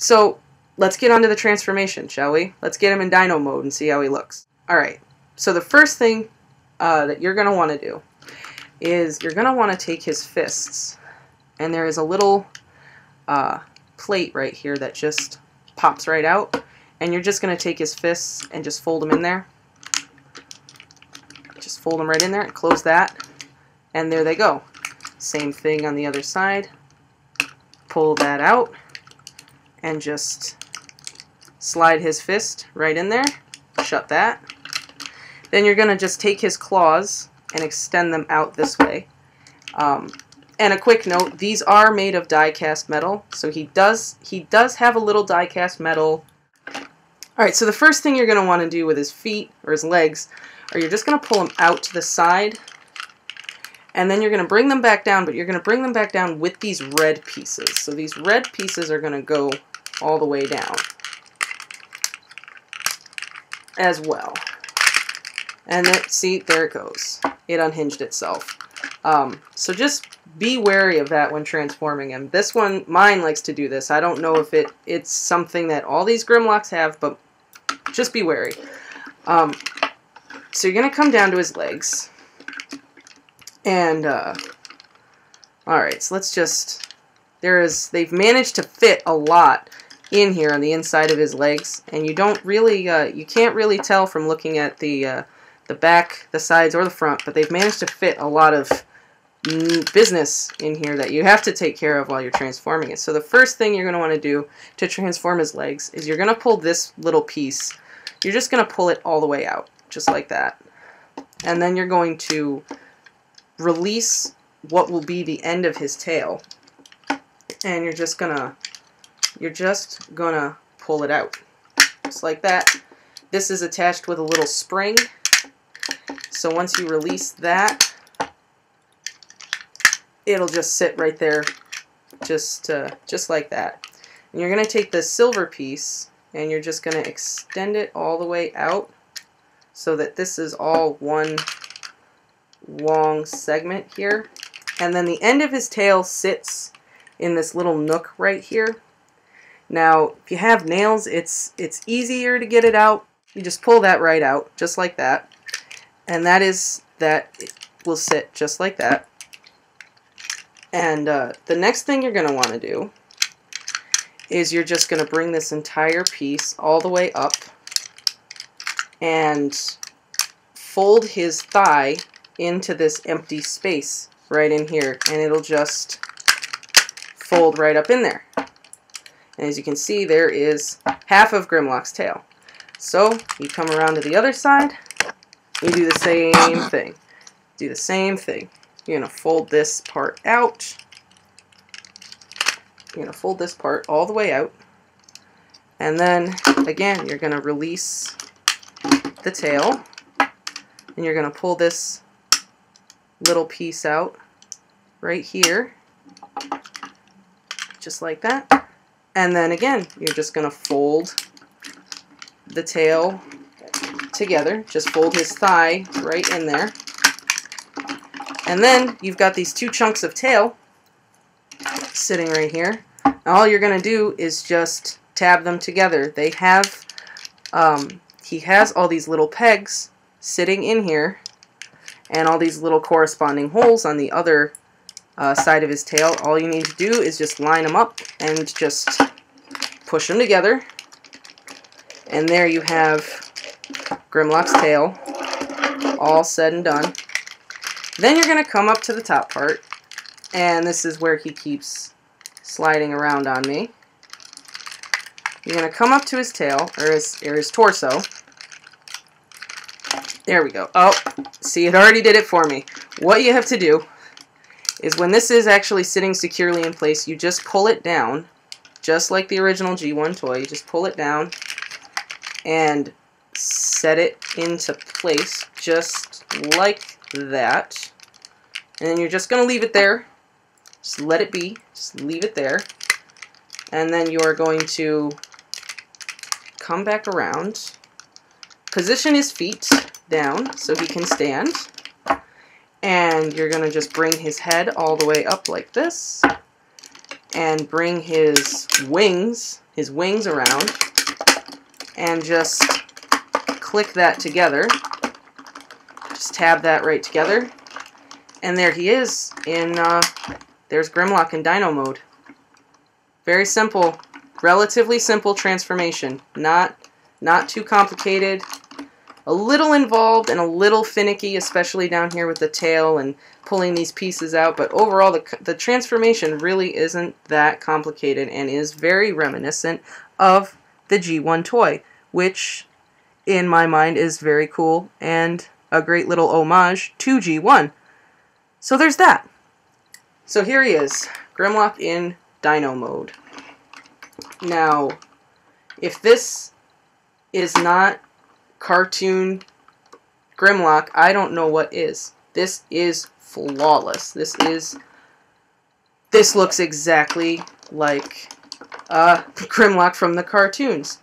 So let's get onto the transformation, shall we? Let's get him in dino mode and see how he looks. Alright, so the first thing that you're going to want to do is you're going to want to take his fists, and there is a little plate right here that just pops right out, and you're just going to take his fists and just fold them in there. Just fold them right in there and close that, and there they go. Same thing on the other side. Pull that out and just slide his fist right in there. Shut that. Then you're going to just take his claws and extend them out this way. And a quick note, these are made of die-cast metal, so he does have a little die-cast metal. Alright, so the first thing you're going to want to do with his feet, or his legs, are you're just going to pull them out to the side, and then you're going to bring them back down, but you're going to bring them back down with these red pieces. So these red pieces are going to go all the way down as well. And then, see, there it goes. It unhinged itself. So just be wary of that when transforming him. This one, mine likes to do this. I don't know if it's something that all these Grimlocks have, but just be wary. So you're going to come down to his legs. And, alright, so let's just, they've managed to fit a lot in here on the inside of his legs, and you don't really, you can't really tell from looking at the back, the sides, or the front, but they've managed to fit a lot of business in here that you have to take care of while you're transforming it. So the first thing you're going to want to do to transform his legs is you're going to pull this little piece, you're just going to pull it all the way out, just like that. And then you're going to release what will be the end of his tail, and you're just gonna pull it out, just like that. This is attached with a little spring, so once you release that, it'll just sit right there, just like that. And you're gonna take this silver piece, and you're just gonna extend it all the way out, so that this is all one long segment here. And then the end of his tail sits in this little nook right here. Now, if you have nails, it's easier to get it out. You just pull that right out, just like that. And that will sit just like that. And the next thing you're going to want to do is you're just going to bring this entire piece all the way up and fold his thigh into this empty space right in here, and it'll just fold right up in there. And as you can see, there is half of Grimlock's tail. So you come around to the other side, you do the same thing. Do the same thing. You're going to fold this part out. You're going to fold this part all the way out. And then, again, you're going to release the tail. And you're going to pull this little piece out right here, just like that. And then again, you're just going to fold the tail together, just fold his thigh right in there. And then you've got these two chunks of tail sitting right here. Now all you're going to do is just tab them together. They have, he has all these little pegs sitting in here, and all these little corresponding holes on the other side of his tail. All you need to do is just line them up and just push them together. And there you have Grimlock's tail, all said and done. Then you're going to come up to the top part, and this is where he keeps sliding around on me. You're going to come up to his tail, or his torso. There we go. Oh, see, it already did it for me. What you have to do is when this is actually sitting securely in place, you just pull it down, just like the original G1 toy. You just pull it down and set it into place, just like that. And then you're just going to leave it there. Just let it be. Just leave it there. And then you are going to come back around, position his feet down so he can stand, and you're going to just bring his head all the way up like this, and bring his wings his wings around and just click that together. Just tab that right together. And there he is in, there's Grimlock in Dino mode. Very simple, relatively simple transformation. Not too complicated. A little involved and a little finicky, especially down here with the tail and pulling these pieces out. But overall, the transformation really isn't that complicated and is very reminiscent of the G1 toy, which, in my mind, is very cool and a great little homage to G1. So there's that. So here he is, Grimlock in Dino mode. Now, if this is not cartoon Grimlock, I don't know what is. This is flawless. This looks exactly like Grimlock from the cartoons.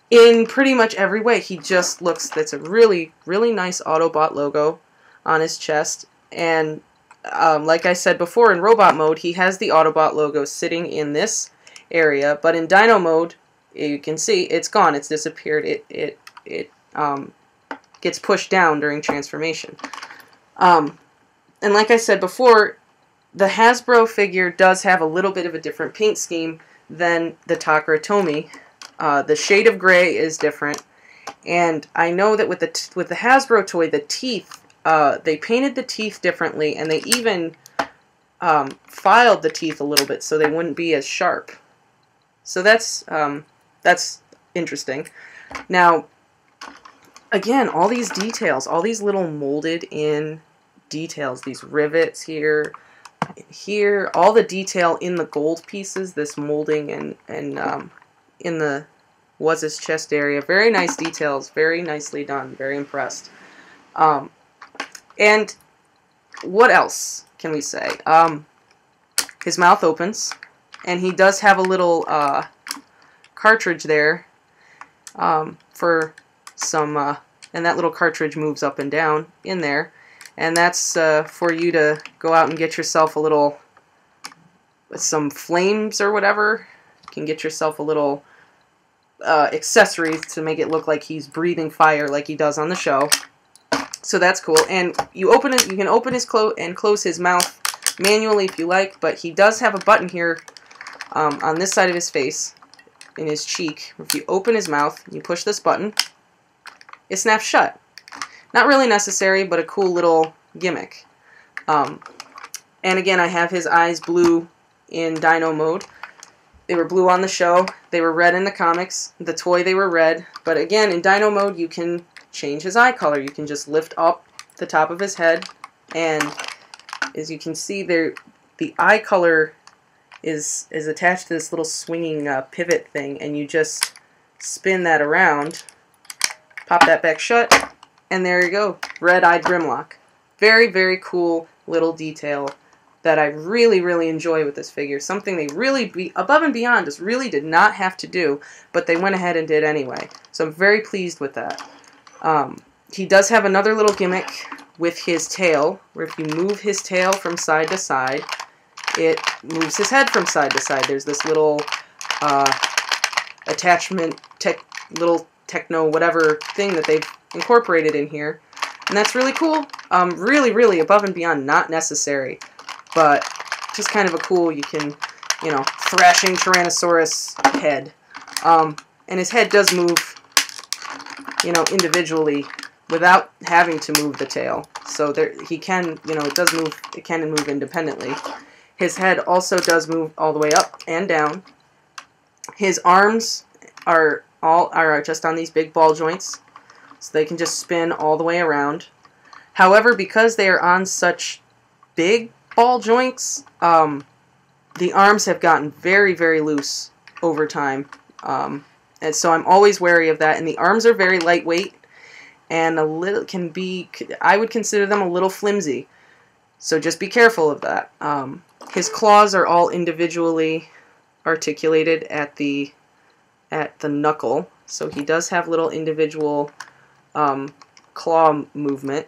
In pretty much every way. He just looks, that's a really, really nice Autobot logo on his chest. And like I said before, in robot mode, he has the Autobot logo sitting in this area. But in Dino mode, you can see it's gone. It's disappeared. It gets pushed down during transformation. And like I said before, the Hasbro figure does have a little bit of a different paint scheme than the Takara Tomy. The shade of gray is different, and I know that with the Hasbro toy, the teeth, they painted the teeth differently, and they even filed the teeth a little bit so they wouldn't be as sharp. So that's interesting. Now, again, all these details, all these little molded in details, these rivets here, all the detail in the gold pieces, this molding and in the was his chest area. Very nice details, very nicely done, very impressed. And what else can we say? His mouth opens, and he does have a little cartridge there for some, and that little cartridge moves up and down in there, and that's for you to go out and get yourself a little, some flames or whatever. You can get yourself a little accessories to make it look like he's breathing fire like he does on the show. So that's cool. And you open it, you can open his and close his mouth manually if you like, but he does have a button here on this side of his face, in his cheek. If you open his mouth, you push this button, it snaps shut. Not really necessary, but a cool little gimmick. And again, I have his eyes blue in Dino mode. They were blue on the show. They were red in the comics. The toy, they were red. But again, in Dino mode, you can change his eye color. You can just lift up the top of his head, and as you can see there, the eye color is attached to this little swinging pivot thing, and you just spin that around, pop that back shut, and there you go, red-eyed Grimlock. Very, very cool little detail that I really, really enjoy with this figure. Something they really, above and beyond, just really did not have to do, but they went ahead and did anyway. So I'm very pleased with that. He does have another little gimmick with his tail, where if you move his tail from side to side, it moves his head from side to side. There's this little attachment, little techno whatever thing that they've incorporated in here, and that's really cool. Really, really above and beyond, not necessary, but just kind of a cool, you can, you know, thrashing Tyrannosaurus head. And his head does move, you know, individually without having to move the tail. So there, he can, you know, it does move, it can move independently. His head also does move all the way up and down. His arms are just on these big ball joints, so they can just spin all the way around. However, because they are on such big ball joints, the arms have gotten very, very loose over time. And so I'm always wary of that. And the arms are very lightweight and a little I would consider them a little flimsy. So just be careful of that. His claws are all individually articulated at the knuckle. So he does have little individual claw movement.